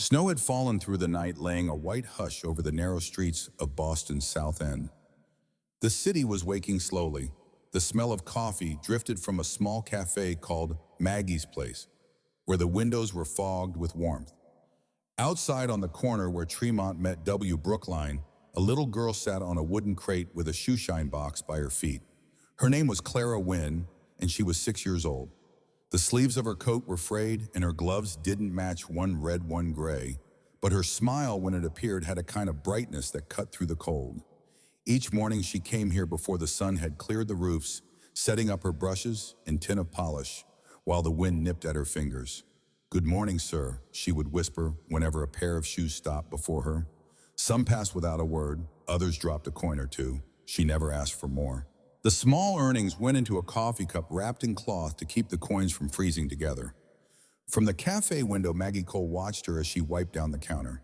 Snow had fallen through the night, laying a white hush over the narrow streets of Boston's South End. The city was waking slowly. The smell of coffee drifted from a small cafe called Maggie's Place, where the windows were fogged with warmth. Outside on the corner where Tremont met W. Brookline, a little girl sat on a wooden crate with a shoeshine box by her feet. Her name was Clara Wynn, and she was 6 years old. The sleeves of her coat were frayed, and her gloves didn't match, one red, one gray, but her smile when it appeared had a kind of brightness that cut through the cold. Each morning she came here before the sun had cleared the roofs, setting up her brushes and tin of polish, while the wind nipped at her fingers. "Good morning, sir," she would whisper whenever a pair of shoes stopped before her. Some passed without a word, others dropped a coin or two. She never asked for more. The small earnings went into a coffee cup wrapped in cloth to keep the coins from freezing together. From the cafe window, Maggie Cole watched her as she wiped down the counter.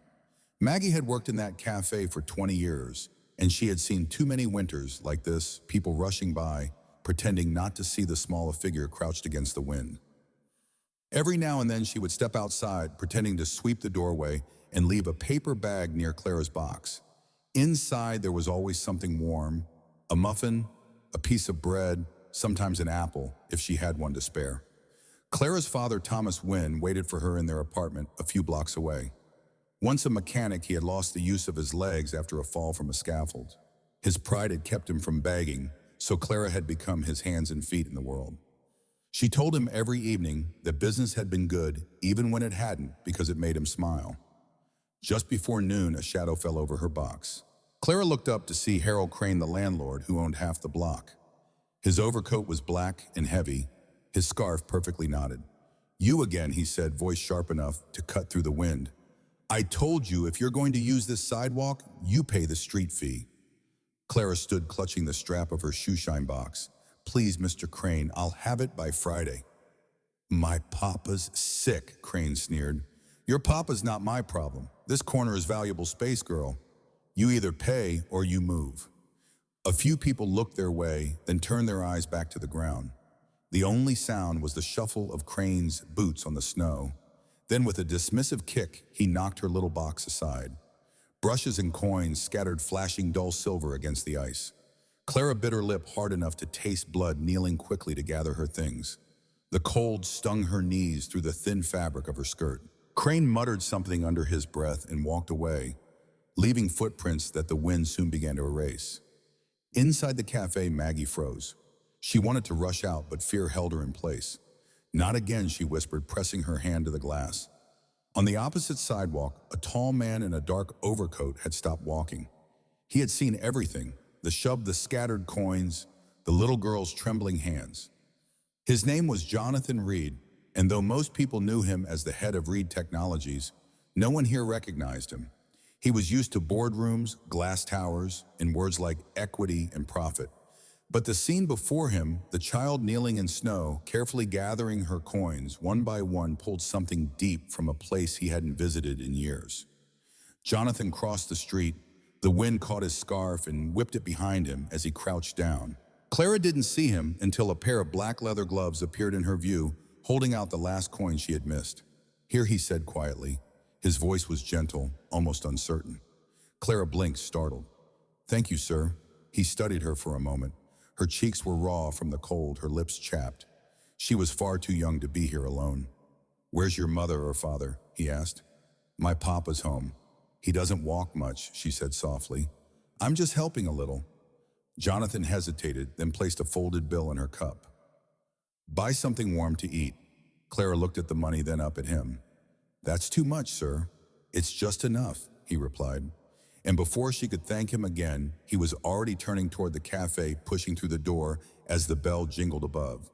Maggie had worked in that cafe for 20 years, and she had seen too many winters like this, people rushing by, pretending not to see the small figure crouched against the wind. Every now and then she would step outside, pretending to sweep the doorway and leave a paper bag near Clara's box. Inside there was always something warm, a muffin, a piece of bread, sometimes an apple, if she had one to spare. Clara's father, Thomas Wynn, waited for her in their apartment a few blocks away. Once a mechanic, he had lost the use of his legs after a fall from a scaffold. His pride had kept him from begging, so Clara had become his hands and feet in the world. She told him every evening that business had been good, even when it hadn't, because it made him smile. Just before noon, a shadow fell over her box. Clara looked up to see Harold Crane, the landlord, who owned half the block. His overcoat was black and heavy, his scarf perfectly knotted. "You again," he said, voice sharp enough to cut through the wind. "I told you, if you're going to use this sidewalk, you pay the street fee." Clara stood clutching the strap of her shoeshine box. "Please, Mr. Crane, I'll have it by Friday." "My papa's sick," Crane sneered. "Your papa's not my problem. This corner is valuable space, girl. You either pay or you move." A few people looked their way, then turned their eyes back to the ground. The only sound was the shuffle of Crane's boots on the snow. Then with a dismissive kick, he knocked her little box aside. Brushes and coins scattered flashing dull silver against the ice. Clara bit her lip hard enough to taste blood, kneeling quickly to gather her things. The cold stung her knees through the thin fabric of her skirt. Crane muttered something under his breath and walked away, leaving footprints that the wind soon began to erase. Inside the cafe, Maggie froze. She wanted to rush out, but fear held her in place. "Not again," she whispered, pressing her hand to the glass. On the opposite sidewalk, a tall man in a dark overcoat had stopped walking. He had seen everything, the scattered coins, the little girl's trembling hands. His name was Jonathan Reed, and though most people knew him as the head of Reed Technologies, no one here recognized him. He was used to boardrooms, glass towers, and words like equity and profit. But the scene before him, the child kneeling in snow, carefully gathering her coins, one by one, pulled something deep from a place he hadn't visited in years. Jonathan crossed the street. The wind caught his scarf and whipped it behind him as he crouched down. Clara didn't see him until a pair of black leather gloves appeared in her view, holding out the last coin she had missed. "Here," he said quietly. His voice was gentle, almost uncertain. Clara blinked, startled. "Thank you, sir." He studied her for a moment. Her cheeks were raw from the cold, her lips chapped. She was far too young to be here alone. "Where's your mother or father?" he asked. "My papa's home. He doesn't walk much," she said softly. "I'm just helping a little." Jonathan hesitated, then placed a folded bill in her cup. "Buy something warm to eat." Clara looked at the money, then up at him. "That's too much, sir." "It's just enough," he replied. And before she could thank him again, he was already turning toward the cafe, pushing through the door as the bell jingled above.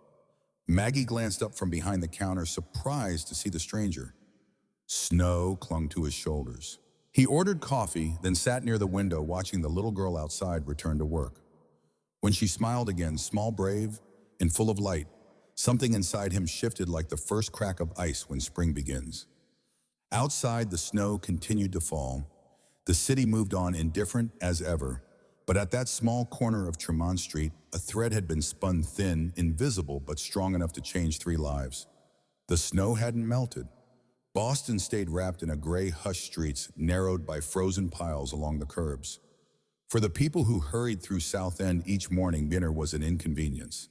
Maggie glanced up from behind the counter, surprised to see the stranger. Snow clung to his shoulders. He ordered coffee, then sat near the window watching the little girl outside return to work. When she smiled again, small, brave, and full of light, something inside him shifted like the first crack of ice when spring begins. Outside, the snow continued to fall. The city moved on, indifferent as ever, but at that small corner of Tremont Street, a thread had been spun thin, invisible, but strong enough to change 3 lives. The snow hadn't melted. Boston stayed wrapped in a gray hush, streets narrowed by frozen piles along the curbs. For the people who hurried through South End each morning, dinner was an inconvenience.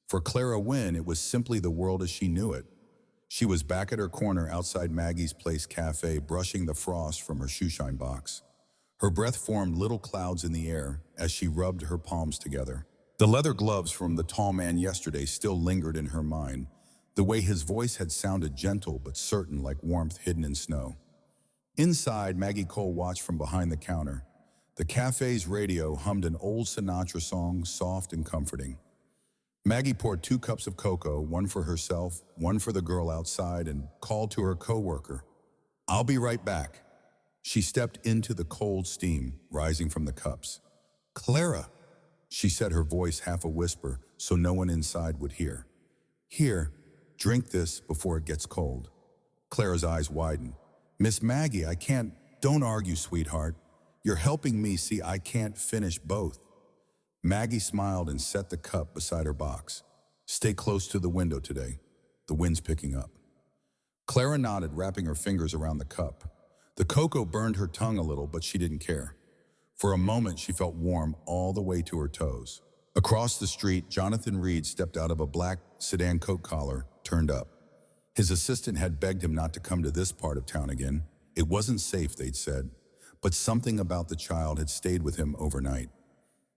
For Clara Wynn, it was simply the world as she knew it. She was back at her corner outside Maggie's Place cafe, brushing the frost from her shoeshine box. Her breath formed little clouds in the air as she rubbed her palms together. The leather gloves from the tall man yesterday still lingered in her mind, the way his voice had sounded gentle but certain, like warmth hidden in snow. Inside, Maggie Cole watched from behind the counter. The cafe's radio hummed an old Sinatra song, soft and comforting. Maggie poured 2 cups of cocoa, one for herself, one for the girl outside, and called to her coworker. "I'll be right back." She stepped into the cold steam rising from the cups. "Clara," she said, her voice half a whisper so no one inside would hear. "Here, drink this before it gets cold." Clara's eyes widened. "Miss Maggie, I can't." "Don't argue, sweetheart. You're helping me see I can't finish both." Maggie smiled and set the cup beside her box. "Stay close to the window today. The wind's picking up." Clara nodded, wrapping her fingers around the cup. The cocoa burned her tongue a little, but she didn't care. For a moment, she felt warm all the way to her toes. Across the street, Jonathan Reed stepped out of a black sedan, coat collar turned up. His assistant had begged him not to come to this part of town again. It wasn't safe, they'd said, but something about the child had stayed with him overnight.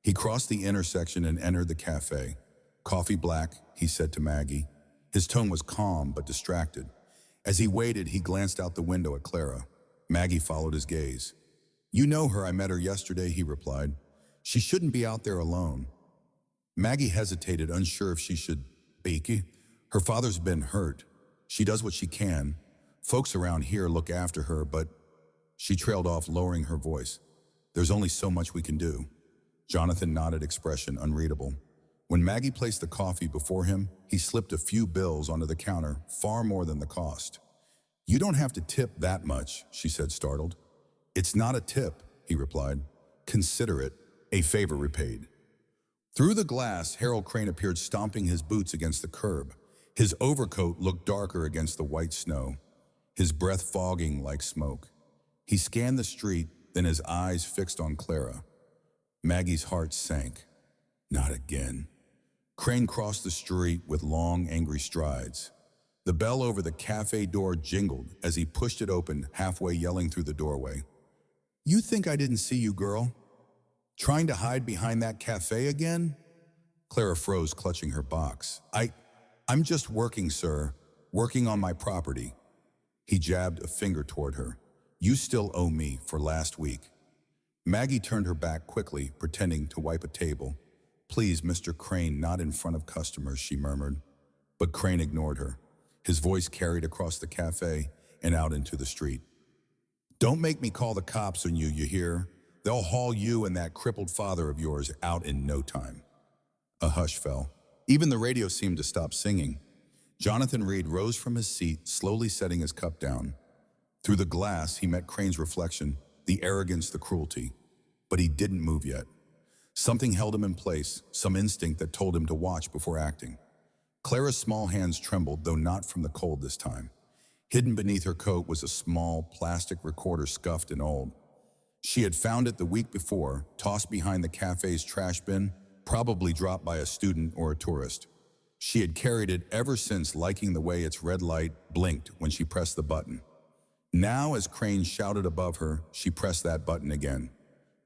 He crossed the intersection and entered the cafe. "Coffee black," he said to Maggie. His tone was calm but distracted. As he waited, he glanced out the window at Clara. Maggie followed his gaze. "You know her, I met her yesterday," he replied. "She shouldn't be out there alone." Maggie hesitated, unsure if she should speak. Her father's been hurt. She does what she can. Folks around here look after her, but... She trailed off, lowering her voice. "There's only so much we can do." Jonathan nodded, expression unreadable. When Maggie placed the coffee before him, he slipped a few bills onto the counter, far more than the cost. "You don't have to tip that much," she said, startled. "It's not a tip," he replied. "Consider it a favor repaid." Through the glass, Harold Crane appeared, stomping his boots against the curb. His overcoat looked darker against the white snow, his breath fogging like smoke. He scanned the street, then his eyes fixed on Clara. Maggie's heart sank. Not again. Crane crossed the street with long, angry strides. The bell over the cafe door jingled as he pushed it open, halfway, yelling through the doorway. "You think I didn't see you, girl? Trying to hide behind that cafe again?" Clara froze, clutching her box. I'm just working, sir. Working on my property." He jabbed a finger toward her. "You still owe me for last week." Maggie turned her back quickly, pretending to wipe a table. "Please, Mr. Crane, not in front of customers," she murmured. But Crane ignored her. His voice carried across the cafe and out into the street. "Don't make me call the cops on you, you hear? They'll haul you and that crippled father of yours out in no time." A hush fell. Even the radio seemed to stop singing. Jonathan Reed rose from his seat, slowly setting his cup down. Through the glass, he met Crane's reflection, the arrogance, the cruelty. But he didn't move yet. Something held him in place, some instinct that told him to watch before acting. Clara's small hands trembled, though not from the cold this time. Hidden beneath her coat was a small plastic recorder, scuffed and old. She had found it the week before, tossed behind the cafe's trash bin, probably dropped by a student or a tourist. She had carried it ever since, liking the way its red light blinked when she pressed the button. Now, as Crane shouted above her, she pressed that button again.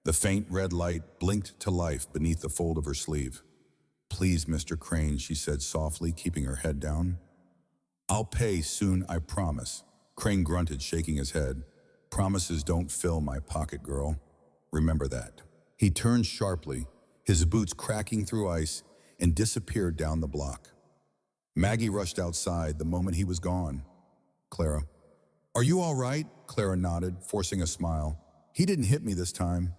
The faint red light blinked to life beneath the fold of her sleeve. "Please, Mr. Crane," she said softly, keeping her head down. "I'll pay soon, I promise." Crane grunted, shaking his head. "Promises don't fill my pocket, girl. Remember that." He turned sharply, his boots cracking through ice, and disappeared down the block. Maggie rushed outside the moment he was gone. "Clara." "Are you all right?" Clara nodded, forcing a smile. "He didn't hit me this time."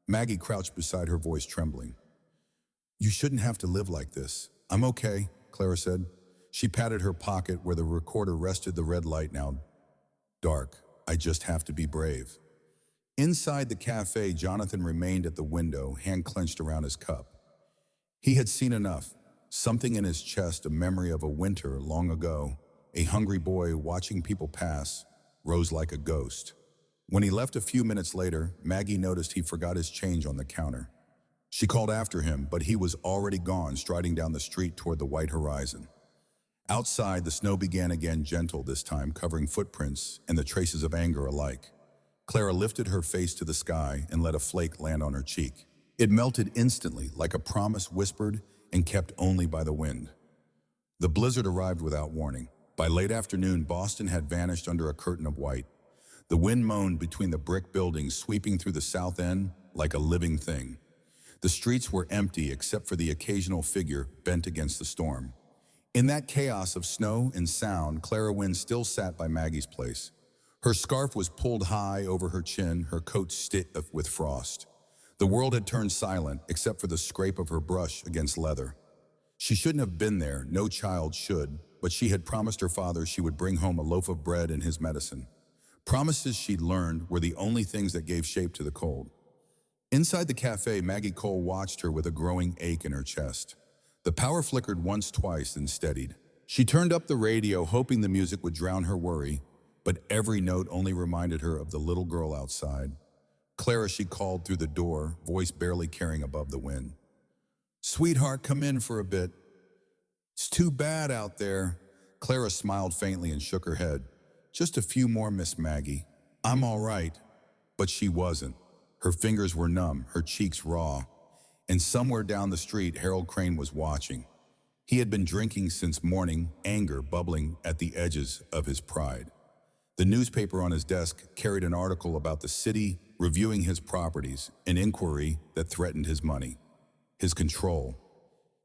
Maggie crouched beside her, voice trembling. "You shouldn't have to live like this." "I'm okay," Clara said. She patted her pocket where the recorder rested, the red light now dark. "I just have to be brave." Inside the cafe, Jonathan remained at the window, hand clenched around his cup. He had seen enough. Something in his chest, a memory of a winter long ago, a hungry boy watching people pass, rose like a ghost. When he left a few minutes later, Maggie noticed he forgot his change on the counter. She called after him, but he was already gone, striding down the street toward the white horizon. Outside, the snow began again, gentle this time, covering footprints and the traces of anger alike. Clara lifted her face to the sky and let a flake land on her cheek. It melted instantly, like a promise whispered and kept only by the wind. The blizzard arrived without warning. By late afternoon, Boston had vanished under a curtain of white. The wind moaned between the brick buildings, sweeping through the South End like a living thing. The streets were empty except for the occasional figure bent against the storm. In that chaos of snow and sound, Clara Wynn still sat by Maggie's place. Her scarf was pulled high over her chin, her coat stiff with frost. The world had turned silent except for the scrape of her brush against leather. She shouldn't have been there, no child should, but she had promised her father she would bring home a loaf of bread and his medicine. Promises she'd learned were the only things that gave shape to the cold. Inside the cafe, Maggie Cole watched her with a growing ache in her chest. The power flickered once, twice, and steadied. She turned up the radio, hoping the music would drown her worry, but every note only reminded her of the little girl outside. Clara, she called through the door, voice barely carrying above the wind. "Sweetheart, come in for a bit." "It's too bad out there." Clara smiled faintly and shook her head. "Just a few more, Miss Maggie. I'm all right." But she wasn't. Her fingers were numb, her cheeks raw. And somewhere down the street, Harold Crane was watching. He had been drinking since morning, anger bubbling at the edges of his pride. The newspaper on his desk carried an article about the city reviewing his properties, an inquiry that threatened his money, his control.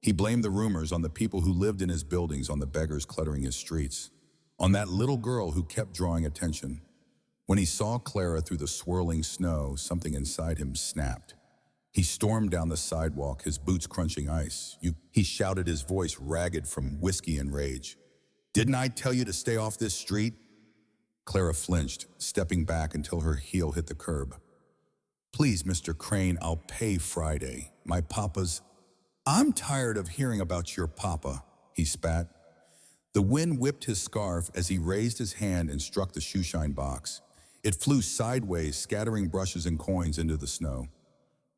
He blamed the rumors on the people who lived in his buildings, on the beggars cluttering his streets, on that little girl who kept drawing attention. When he saw Clara through the swirling snow, something inside him snapped. He stormed down the sidewalk, his boots crunching ice. He shouted, his voice ragged from whiskey and rage. "Didn't I tell you to stay off this street?" Clara flinched, stepping back until her heel hit the curb. "Please, Mr. Crane, I'll pay Friday. My papa's—" "I'm tired of hearing about your papa," he spat. The wind whipped his scarf as he raised his hand and struck the shoeshine box. It flew sideways, scattering brushes and coins into the snow.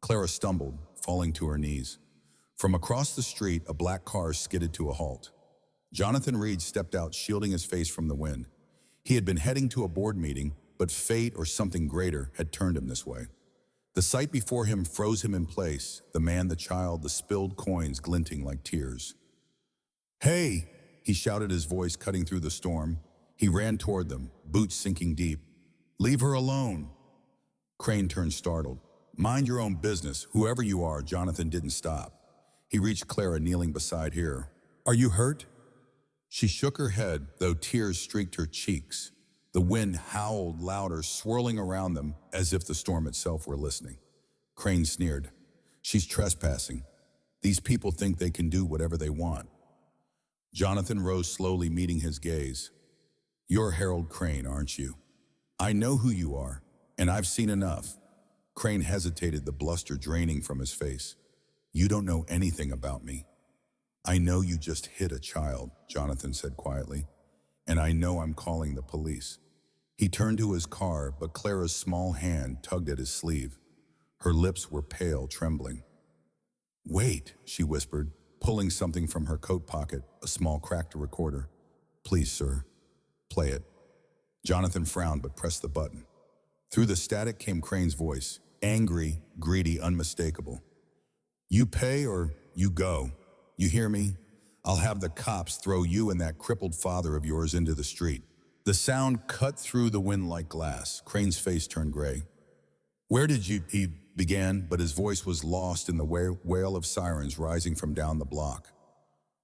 Clara stumbled, falling to her knees. From across the street, a black car skidded to a halt. Jonathan Reed stepped out, shielding his face from the wind. He had been heading to a board meeting, but fate or something greater had turned him this way. The sight before him froze him in place, the man, the child, the spilled coins glinting like tears. "Hey!" he shouted, his voice cutting through the storm. He ran toward them, boots sinking deep. "Leave her alone!" Crane turned startled. "Mind your own business, whoever you are." Jonathan didn't stop. He reached Clara, kneeling beside her. "Are you hurt?" She shook her head, though tears streaked her cheeks. The wind howled louder, swirling around them as if the storm itself were listening. Crane sneered. "She's trespassing. These people think they can do whatever they want." Jonathan rose slowly, meeting his gaze. "You're Harold Crane, aren't you? I know who you are, and I've seen enough." Crane hesitated, the bluster draining from his face. "You don't know anything about me." "I know you just hit a child," Jonathan said quietly, "and I know I'm calling the police." He turned to his car, but Clara's small hand tugged at his sleeve. Her lips were pale, trembling. "Wait," she whispered, pulling something from her coat pocket, a small cracked recorder. "Please, sir, play it." Jonathan frowned but pressed the button. Through the static came Crane's voice, angry, greedy, unmistakable. "You pay or you go. You hear me? I'll have the cops throw you and that crippled father of yours into the street." The sound cut through the wind like glass. Crane's face turned gray. "Where did you—" he began, but his voice was lost in the wail of sirens rising from down the block.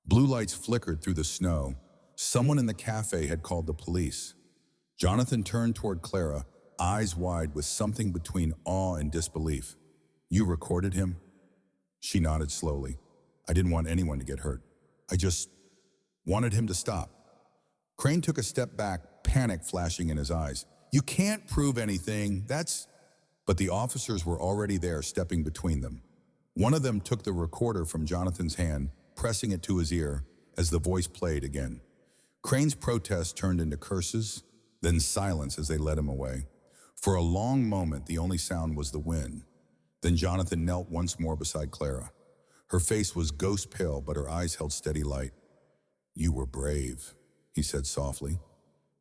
Blue lights flickered through the snow. Someone in the cafe had called the police. Jonathan turned toward Clara, eyes wide with something between awe and disbelief. "You recorded him?" She nodded slowly. "I didn't want anyone to get hurt. I just wanted him to stop." Crane took a step back, panic flashing in his eyes. "You can't prove anything, that's—" But the officers were already there, stepping between them. One of them took the recorder from Jonathan's hand, pressing it to his ear as the voice played again. Crane's protest turned into curses, then silence as they led him away. For a long moment, the only sound was the wind. Then Jonathan knelt once more beside Clara. Her face was ghost pale, but her eyes held steady light. "You were brave," he said softly.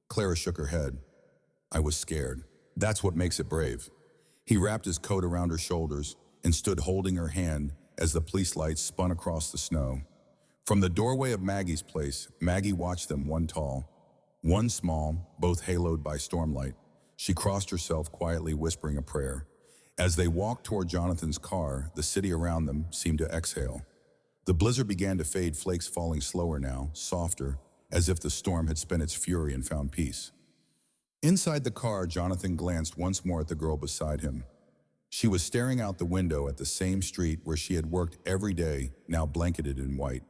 Clara shook her head. "I was scared. That's what makes it brave." He wrapped his coat around her shoulders and stood holding her hand as the police lights spun across the snow. From the doorway of Maggie's place, Maggie watched them, one tall, one small, both haloed by stormlight. She crossed herself, quietly whispering a prayer. As they walked toward Jonathan's car, the city around them seemed to exhale. The blizzard began to fade, flakes falling slower now, softer, as if the storm had spent its fury and found peace. Inside the car, Jonathan glanced once more at the girl beside him. She was staring out the window at the same street where she had worked every day, now blanketed in white.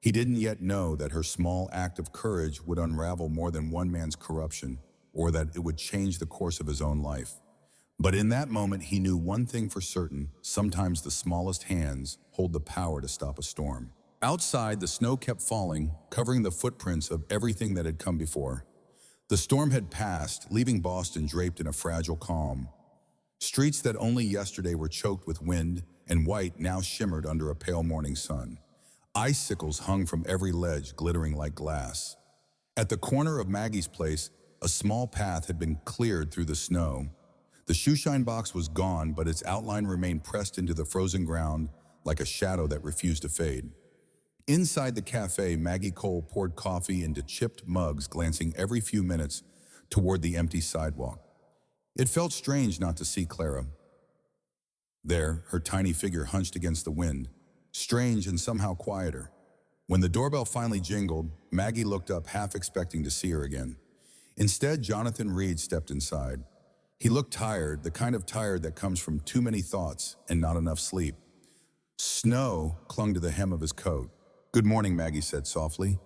He didn't yet know that her small act of courage would unravel more than one man's corruption, or that it would change the course of his own life. But in that moment, he knew one thing for certain: sometimes the smallest hands hold the power to stop a storm. Outside, the snow kept falling, covering the footprints of everything that had come before. The storm had passed, leaving Boston draped in a fragile calm. Streets that only yesterday were choked with wind and white now shimmered under a pale morning sun. Icicles hung from every ledge, glittering like glass. At the corner of Maggie's place, a small path had been cleared through the snow. The shoeshine box was gone, but its outline remained pressed into the frozen ground like a shadow that refused to fade. Inside the cafe, Maggie Cole poured coffee into chipped mugs, glancing every few minutes toward the empty sidewalk. It felt strange not to see Clara there, her tiny figure hunched against the wind, strange and somehow quieter. When the doorbell finally jingled, Maggie looked up, half expecting to see her again. Instead, Jonathan Reed stepped inside. He looked tired, the kind of tired that comes from too many thoughts and not enough sleep. Snow clung to the hem of his coat. "Good morning," Maggie said softly.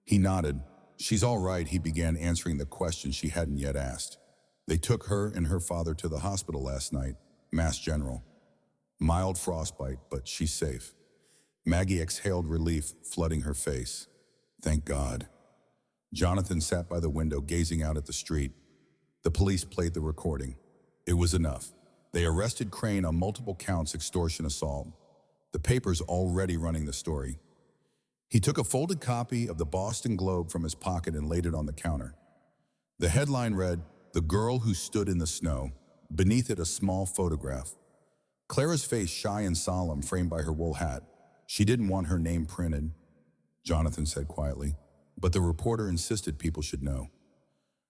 He nodded. "She's all right," he began, answering the question she hadn't yet asked. "They took her and her father to the hospital last night, Mass General. Mild frostbite, but she's safe." Maggie exhaled relief, flooding her face. "Thank God." Jonathan sat by the window, gazing out at the street. The police played the recording. It was enough. They arrested Crane on multiple counts, extortion, assault. The paper's already running the story. He took a folded copy of the Boston Globe from his pocket and laid it on the counter. The headline read, "The Girl Who Stood in the Snow." Beneath it, a small photograph. Clara's face, shy and solemn, framed by her wool hat. She didn't want her name printed, Jonathan said quietly, but the reporter insisted people should know.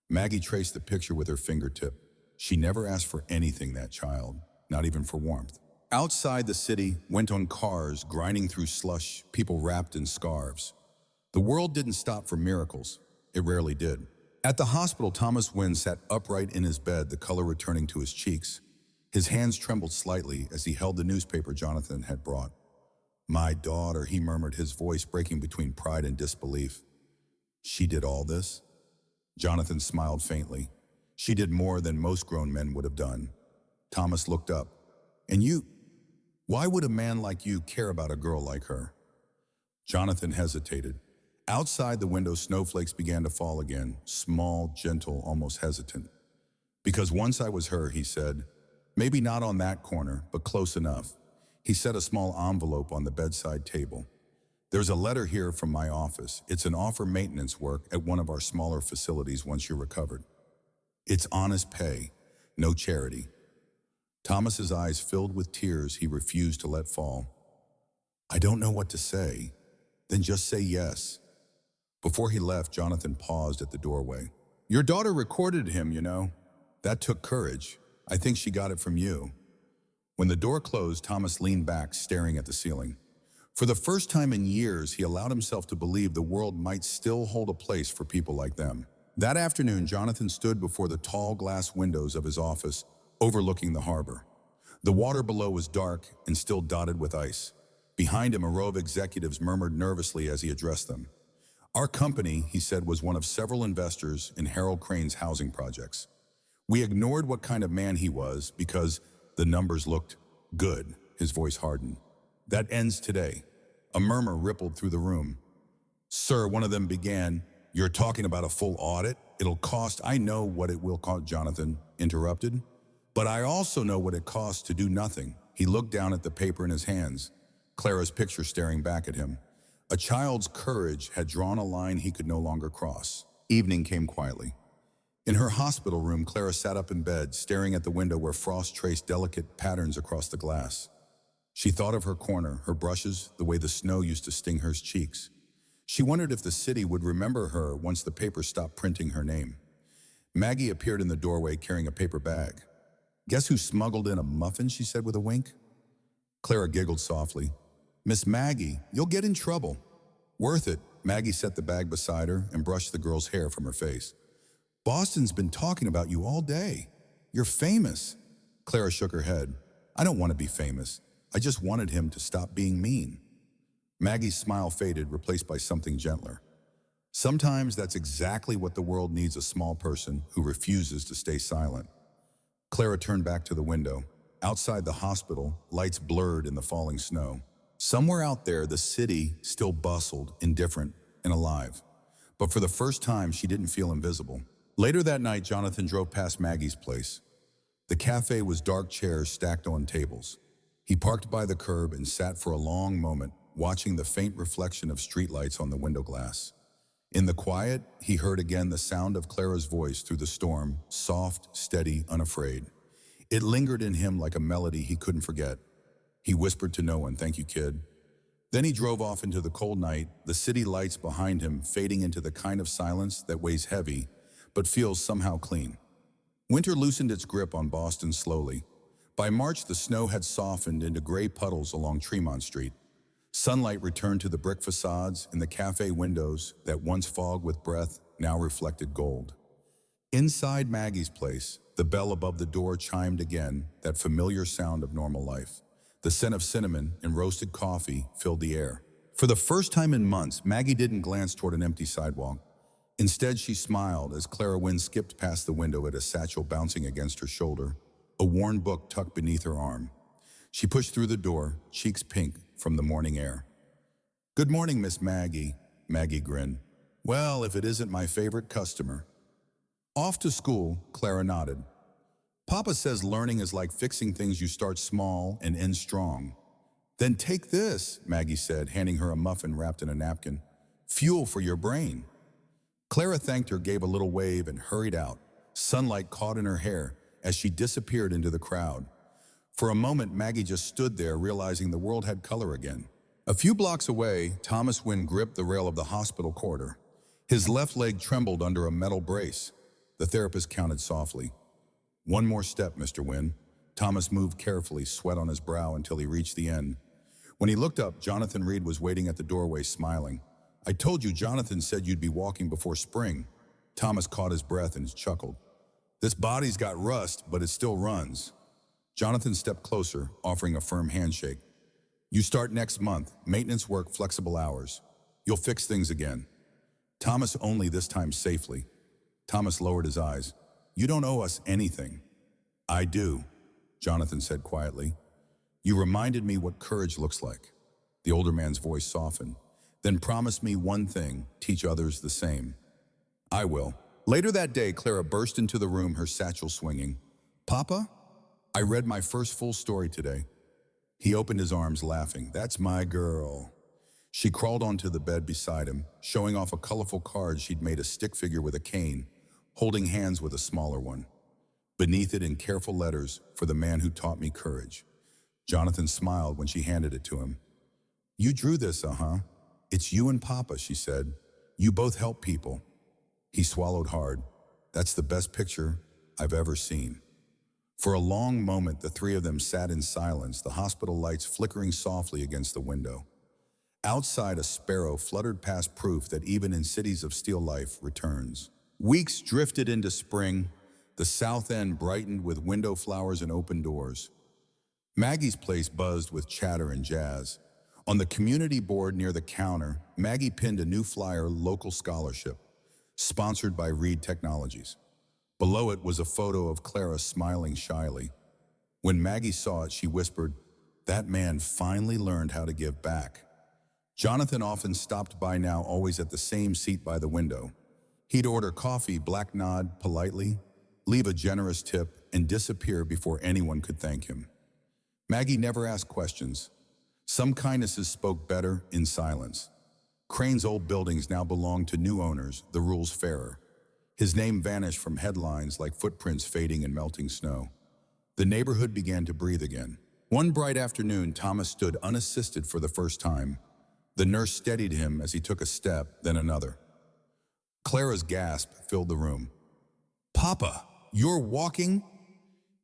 Maggie traced the picture with her fingertip. She never asked for anything, that child, not even for warmth. Outside, the city went on cars, grinding through slush, people wrapped in scarves. The world didn't stop for miracles. It rarely did. At the hospital, Thomas Wynn sat upright in his bed, the color returning to his cheeks. His hands trembled slightly as he held the newspaper Jonathan had brought. "My daughter," he murmured, his voice breaking between pride and disbelief. "She did all this?" Jonathan smiled faintly. "She did more than most grown men would have done." Thomas looked up. "And you? Why would a man like you care about a girl like her?" Jonathan hesitated. Outside the window, snowflakes began to fall again, small, gentle, almost hesitant. "Because once I was her," he said. "Maybe not on that corner, but close enough." He set a small envelope on the bedside table. "There's a letter here from my office. It's an offer maintenance work at one of our smaller facilities once you're recovered. It's honest pay, no charity." Thomas's eyes filled with tears he refused to let fall. "I don't know what to say." "Then just say yes." Before he left, Jonathan paused at the doorway. "Your daughter recorded him, you know. That took courage. I think she got it from you." When the door closed, Thomas leaned back, staring at the ceiling. For the first time in years, he allowed himself to believe the world might still hold a place for people like them. That afternoon, Jonathan stood before the tall glass windows of his office, overlooking the harbor. The water below was dark and still dotted with ice. Behind him, a row of executives murmured nervously as he addressed them. "Our company," he said, "was one of several investors in Harold Crane's housing projects. We ignored what kind of man he was because the numbers looked good." His voice hardened. "That ends today." A murmur rippled through the room. "Sir," one of them began, You're talking about a full audit? It'll cost, I know what it will cost, Jonathan interrupted. But I also know what it costs to do nothing. He looked down at the paper in his hands, Clara's picture staring back at him. A child's courage had drawn a line he could no longer cross. Evening came quietly. In her hospital room, Clara sat up in bed, staring at the window where frost traced delicate patterns across the glass. She thought of her corner, her brushes, the way the snow used to sting her cheeks. She wondered if the city would remember her once the paper stopped printing her name. Maggie appeared in the doorway carrying a paper bag. "Guess who smuggled in a muffin?" she said with a wink. Clara giggled softly. "Miss Maggie, you'll get in trouble." "Worth it." Maggie set the bag beside her and brushed the girl's hair from her face. "Boston's been talking about you all day. You're famous." Clara shook her head. "I don't want to be famous. I just wanted him to stop being mean." Maggie's smile faded, replaced by something gentler. "Sometimes that's exactly what the world needs, a small person who refuses to stay silent." Clara turned back to the window. Outside the hospital, lights blurred in the falling snow. Somewhere out there, the city still bustled, indifferent and alive. But for the first time, she didn't feel invisible. Later that night, Jonathan drove past Maggie's place. The cafe was dark chairs stacked on tables. He parked by the curb and sat for a long moment, watching the faint reflection of streetlights on the window glass. In the quiet, he heard again the sound of Clara's voice through the storm, soft, steady, unafraid. It lingered in him like a melody he couldn't forget. He whispered to no one, "Thank you, kid." Then he drove off into the cold night, the city lights behind him fading into the kind of silence that weighs heavy, but feels somehow clean. Winter loosened its grip on Boston slowly. By March, the snow had softened into gray puddles along Tremont Street. Sunlight returned to the brick facades and the cafe windows that once fogged with breath now reflected gold. Inside Maggie's place, the bell above the door chimed again, that familiar sound of normal life. The scent of cinnamon and roasted coffee filled the air. For the first time in months, Maggie didn't glance toward an empty sidewalk. Instead, she smiled as Clara Wynn skipped past the window at a satchel bouncing against her shoulder, a worn book tucked beneath her arm. She pushed through the door, cheeks pink from the morning air. "Good morning, Miss Maggie." Maggie grinned. "Well, if it isn't my favorite customer." Off to school, Clara nodded. "Papa says learning is like fixing things, you start small and end strong." "Then take this," Maggie said, handing her a muffin wrapped in a napkin. "Fuel for your brain." Clara thanked her, gave a little wave, and hurried out. Sunlight caught in her hair as she disappeared into the crowd. For a moment, Maggie just stood there, realizing the world had color again. A few blocks away, Thomas Wynn gripped the rail of the hospital corridor. His left leg trembled under a metal brace. The therapist counted softly. "One more step, Mr. Wynn." Thomas moved carefully, sweat on his brow, until he reached the end. When he looked up, Jonathan Reed was waiting at the doorway, smiling. "I told you Jonathan said you'd be walking before spring." Thomas caught his breath and chuckled. "This body's got rust, but it still runs." Jonathan stepped closer, offering a firm handshake. "You start next month, maintenance work, flexible hours. You'll fix things again." Thomas, only this time safely. Thomas lowered his eyes. "You don't owe us anything." "I do," Jonathan said quietly. "You reminded me what courage looks like." The older man's voice softened. "Then promise me one thing, teach others the same." "I will." Later that day, Clara burst into the room, her satchel swinging. "Papa, I read my first full story today." He opened his arms, laughing. "That's my girl." She crawled onto the bed beside him, showing off a colorful card she'd made, a stick figure with a cane, holding hands with a smaller one. Beneath it, in careful letters, "For the man who taught me courage." Jonathan smiled when she handed it to him. "You drew this, uh-huh? It's you and Papa," she said. "You both help people." He swallowed hard. "That's the best picture I've ever seen." For a long moment, the three of them sat in silence, the hospital lights flickering softly against the window. Outside, a sparrow fluttered past, proof that even in cities of still life returns. Weeks drifted into spring. The south end brightened with window flowers and open doors. Maggie's place buzzed with chatter and jazz. On the community board near the counter, Maggie pinned a new flyer, local scholarship, sponsored by Reed Technologies. Below it was a photo of Clara smiling shyly. When Maggie saw it, she whispered, "That man finally learned how to give back." Jonathan often stopped by now, always at the same seat by the window. He'd order coffee, black nod politely, leave a generous tip, and disappear before anyone could thank him. Maggie never asked questions. Some kindnesses spoke better in silence. Crane's old buildings now belonged to new owners, the rules fairer. His name vanished from headlines like footprints fading in melting snow. The neighborhood began to breathe again. One bright afternoon, Thomas stood unassisted for the first time. The nurse steadied him as he took a step, then another. Clara's gasp filled the room. "Papa, you're walking?"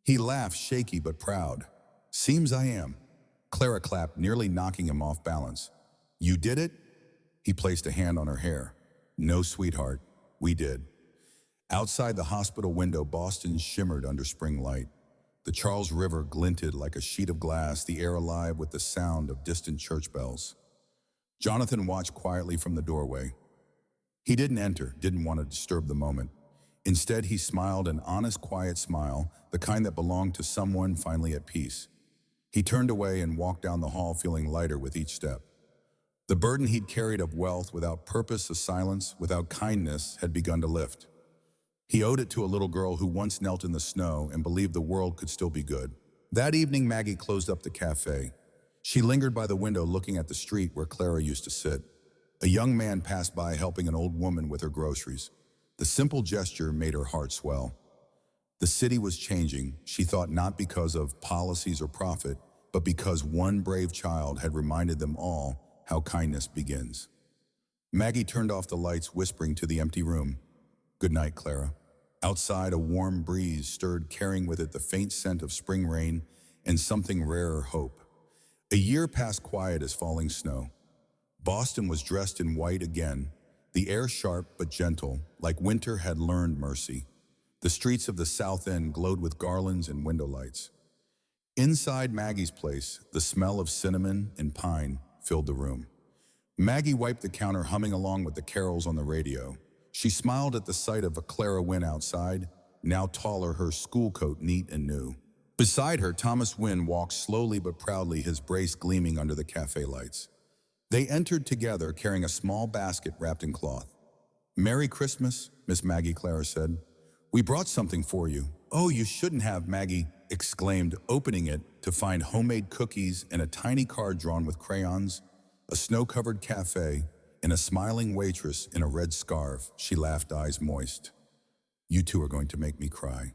He laughed, shaky but proud. "Seems I am." Clara clapped, nearly knocking him off balance. "You did it?" He placed a hand on her hair. "No, sweetheart, we did." Outside the hospital window, Boston shimmered under spring light. The Charles River glinted like a sheet of glass, the air alive with the sound of distant church bells. Jonathan watched quietly from the doorway. He didn't enter, didn't want to disturb the moment. Instead, he smiled an honest, quiet smile, the kind that belonged to someone finally at peace. He turned away and walked down the hall, feeling lighter with each step. The burden he'd carried of wealth without purpose, of silence, without kindness, had begun to lift. He owed it to a little girl who once knelt in the snow and believed the world could still be good. That evening, Maggie closed up the cafe. She lingered by the window looking at the street where Clara used to sit. A young man passed by helping an old woman with her groceries. The simple gesture made her heart swell. The city was changing, she thought, not because of policies or profit, but because one brave child had reminded them all how kindness begins. Maggie turned off the lights, whispering to the empty room, "Good night, Clara." Outside, a warm breeze stirred, carrying with it the faint scent of spring rain and something rarer, hope. A year passed quiet as falling snow. Boston was dressed in white again, the air sharp but gentle, like winter had learned mercy. The streets of the South End glowed with garlands and window lights. Inside Maggie's place, the smell of cinnamon and pine filled the room. Maggie wiped the counter, humming along with the carols on the radio. She smiled at the sight of a Clara Wynn outside, now taller, her school coat neat and new. Beside her, Thomas Wynn walked slowly but proudly, his brace gleaming under the cafe lights. They entered together, carrying a small basket wrapped in cloth. "Merry Christmas," Miss Maggie, Clara said. "We brought something for you." "Oh, you shouldn't have," Maggie exclaimed, opening it to find homemade cookies and a tiny card drawn with crayons, a snow-covered cafe, and a smiling waitress in a red scarf. She laughed, eyes moist. "You two are going to make me cry."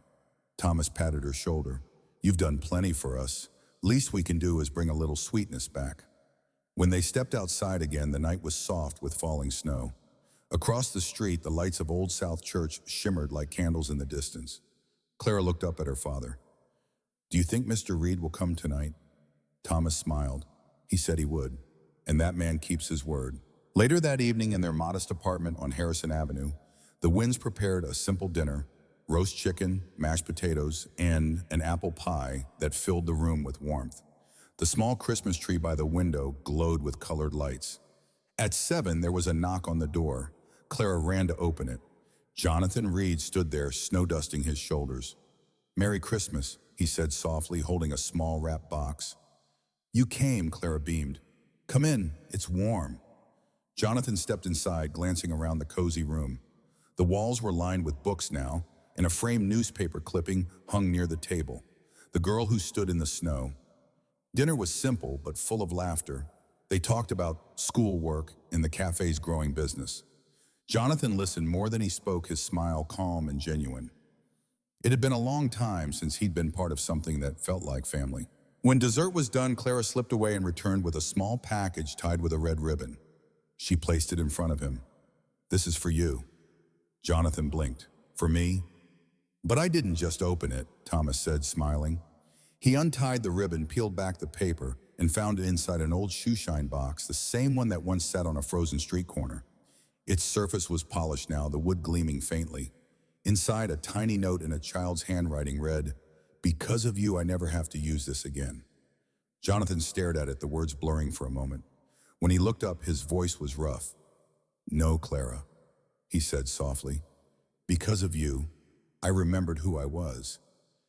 Thomas patted her shoulder. "You've done plenty for us. Least we can do is bring a little sweetness back." When they stepped outside again, the night was soft with falling snow. Across the street, the lights of Old South Church shimmered like candles in the distance. Clara looked up at her father. "Do you think Mr. Reed will come tonight?" Thomas smiled. "He said he would, and that man keeps his word." Later that evening, in their modest apartment on Harrison Avenue, the Wynns prepared a simple dinner, roast chicken, mashed potatoes, and an apple pie that filled the room with warmth. The small Christmas tree by the window glowed with colored lights. At 7, there was a knock on the door. Clara ran to open it. Jonathan Reed stood there, snow-dusting his shoulders. "Merry Christmas," he said softly, holding a small wrapped box. "You came," Clara beamed. "Come in, it's warm." Jonathan stepped inside, glancing around the cozy room. The walls were lined with books now, and a framed newspaper clipping hung near the table. The Girl Who Stood in the Snow. Dinner was simple, but full of laughter. They talked about schoolwork and the cafe's growing business. Jonathan listened more than he spoke, his smile calm and genuine. It had been a long time since he'd been part of something that felt like family. When dessert was done, Clara slipped away and returned with a small package tied with a red ribbon. She placed it in front of him. "This is for you." Jonathan blinked. "For me?" "But I didn't just open it," Thomas said, smiling. He untied the ribbon, peeled back the paper, and found it inside an old shoeshine box, the same one that once sat on a frozen street corner. Its surface was polished now, the wood gleaming faintly. Inside, a tiny note in a child's handwriting read, "Because of you, I never have to use this again." Jonathan stared at it, the words blurring for a moment. When he looked up, his voice was rough. "No, Clara," he said softly. "Because of you, I remembered who I was."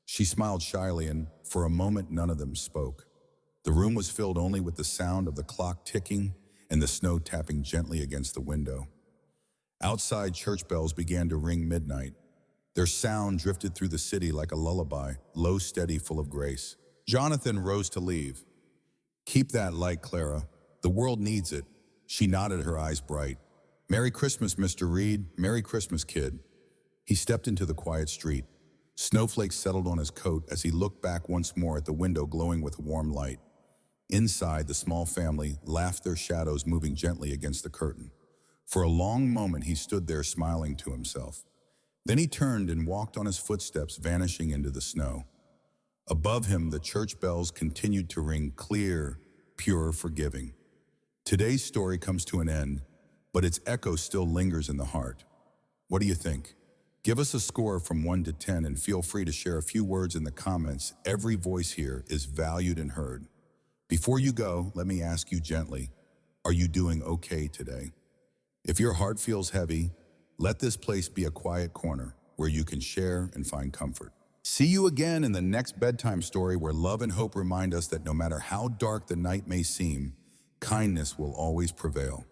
She smiled shyly, and for a moment none of them spoke. The room was filled only with the sound of the clock ticking and the snow tapping gently against the window. Outside, church bells began to ring midnight. Their sound drifted through the city like a lullaby, low, steady, full of grace. Jonathan rose to leave. "Keep that light, Clara. The world needs it." She nodded, her eyes bright. "Merry Christmas, Mr. Reed. Merry Christmas, kid." He stepped into the quiet street. Snowflakes settled on his coat as he looked back once more at the window glowing with warm light. Inside, the small family laughed, their shadows moving gently against the curtain. For a long moment, he stood there smiling to himself. Then he turned and walked on his footsteps, vanishing into the snow. Above him, the church bells continued to ring, clear, pure, forgiving. Today's story comes to an end, but its echo still lingers in the heart. What do you think? Give us a score from 1 to 10 and feel free to share a few words in the comments. Every voice here is valued and heard. Before you go, let me ask you gently, are you doing okay today? If your heart feels heavy, let this place be a quiet corner where you can share and find comfort. See you again in the next bedtime story, where love and hope remind us that no matter how dark the night may seem, kindness will always prevail.